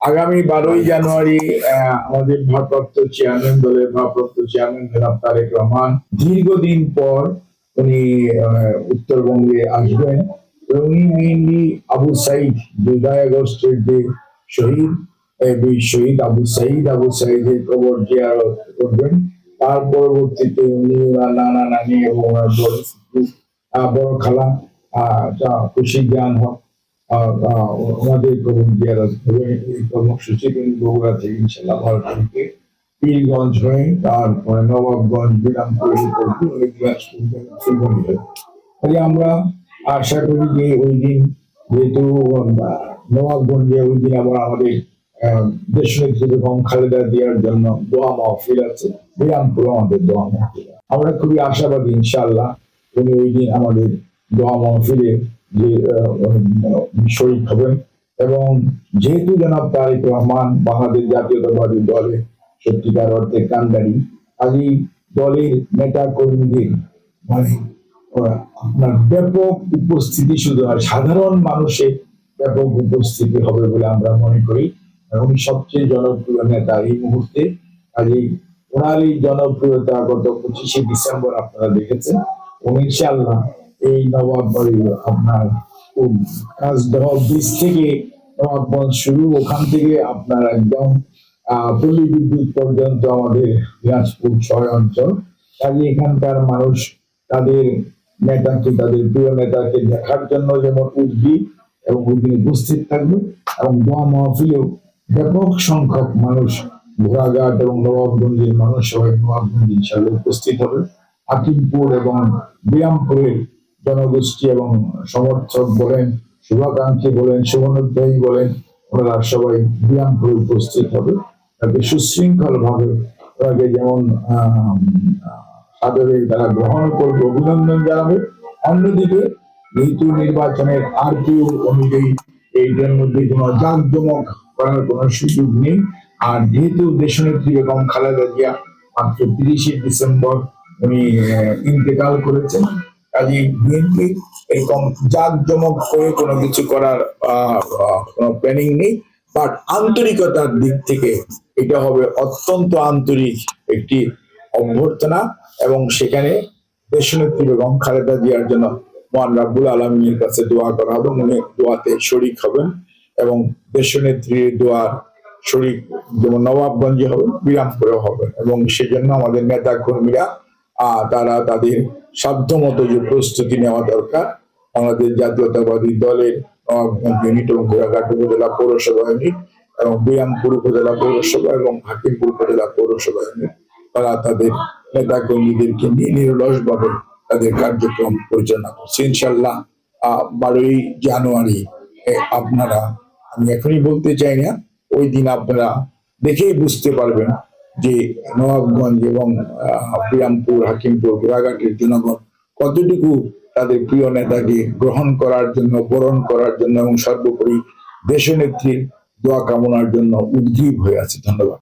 আগামী 12ই জানুয়ারি আমাদের ভারপ্রাপ্ত চেয়ারম্যান, দলের ভারপ্রাপ্ত চেয়ারম্যান জনাব তারেক রহমান দীর্ঘদিন পর উনি উত্তরবঙ্গে আসবেন। উনি মেইনলি আবু সাইদ 2 আগস্টের যে শহীদ, শহীদ আবু সাইদের কবর জিয়ারত করবেন। তার পরবর্তীতে উনি নানা নানি এবং বড় খালা খুশি জ্ঞান হক ওনাদের কবর জিয়ারত হবে। এই কর্মসূচি তিনি বগুড়া থেকে ইনশাল্লাহ 12 তারিখে পীরগঞ্জ হয়ে তারপরে নবাবগঞ্জ, বিরামপুর, আমরা আশা করি যে ওই দিন, যেহেতু নবাবগঞ্জে ওই দিন আবার আমাদের দেশনেত্রী বেগম খালেদা জিয়ার জন্য দোয়া মাহফিল আছে, বিরামপুর আমাদের দোয়া মাহফিল। আমরা খুবই আশাবাদী ইনশাআল্লাহ উনি ওই দিন আমাদের দোয়া মাহফিলে যে শরীক হবেন। এবং যেহেতু জনাব তারেক রহমান বাংলাদেশ জাতীয়তাবাদী দলে সত্যিকার অর্থে কান্ডারি, কাজেই দলের নেতা কর্মীদের মানে আপনার ব্যাপক উপস্থিতি, শুধু আর সাধারণ মানুষের ব্যাপক উপস্থিতি হবে বলে আমরা মনে করি। উনি সবচেয়ে জনপ্রিয় নেতা এই মুহূর্তে। কাজেই ওনার এই জনপ্রিয়তা গত 25শে ডিসেম্বর আপনারা দেখেছেন। ইনশাআল্লাহ এই নবাবগঞ্জ আপনার কাজদহ ব্রিজ থেকে নবাবগঞ্জ শুরু, ওখান থেকে আপনার একদম পল্লী বিদ্যুৎ পর্যন্ত আমাদের দিনাজপুর 6 অঞ্চল। কাজে এখানকার মানুষ তাদের নেতাকে, তাদের প্রিয় নেতাকে দেখার জন্য যেমন উদ্গ্রীব এবং ওই দিন উপস্থিত থাকবে, এবং দোয়া মাহফিলেও ব্যাপক সংখ্যক মানুষ, ঘোড়াঘাট এবং নবাবগঞ্জের মানুষ সবাই নবাবগঞ্জ ইনশাআল্লাহ উপস্থিত হবে। হাকিমপুর এবং বিরামপুরের জনগোষ্ঠী এবং সমর্থক বলেন, শুভাকাঙ্ক্ষী বলেন, শুভনোদ্ধায়ী বলেন, ওনারা সবাই বিরামপুরে উপস্থিত হবে। তাকে সুশৃঙ্খল ভাবে ওনাকে যেমন সাদরে তারা গ্রহণ করবে, অভিনন্দন জানাবে। অন্যদিকে যেহেতু নির্বাচনের আরপিও অনুযায়ী এইটার মধ্যে কোনো জাঁকজমক করার কোনো সুযোগ নেই, আর যেহেতু দেশনেত্রী বেগম খালেদা জিয়া মাত্র 30শে ডিসেম্বর উনি ইন্তেকাল করেছেন, কাজে বিএনপি এরকম জাঁকজমক করে কোনো কিছু করার কোনো প্ল্যানিং নেই। বাট আন্তরিকতার দিক থেকে এটা হবে অত্যন্ত আন্তরিক একটি অভ্যর্থনা, এবং সেখানে দেশনেত্রী বেগম খালেদা জিয়ার জন্য মহান রাব্বুল আলামিনের কাছে দোয়া করা হবে। উনি দোয়াতে শরীক হবেন, এবং দেশনেত্রীর দোয়ার শরীক যেমন নবাবগঞ্জে হবে, বিরামপুরে হবে। এবং সেজন্য আমাদের নেতা কর্মীরা তারা তাদের সাধ্যমতো যে প্রস্তুতি নেওয়া দরকার, আমাদের জাতীয়তাবাদী দলের নবাবগঞ্জ ইউনিট এবং ঘোড়াঘাট উপজেলা পৌরসভা ইউনিট এবং বিরামপুর উপজেলা পৌরসভা এবং হাকিমপুর উপজেলা পৌরসভা ইউনিট, তারা তাদের নেতা কর্মীদেরকে নিয়ে নিরলস ভাবে তাদের কার্যক্রম পরিচালনা করছে। ইনশাল্লাহ 12ই জানুয়ারি আপনারা, আমি এখনই বলতে চাই না, ওই দিন আপনারা দেখেই বুঝতে পারবেন যে নবাবগঞ্জ এবং বিরামপুর, হাকিমপুর, ঘোড়াঘাটের জনগণ কতটুকু তাদের প্রিয় নেতাকে গ্রহণ করার জন্য, বরণ করার জন্য এবং সর্বোপরি দেশনেত্রীর দোয়া কামনার জন্য উদ্গ্রীব হয়ে আছে। ধন্যবাদ।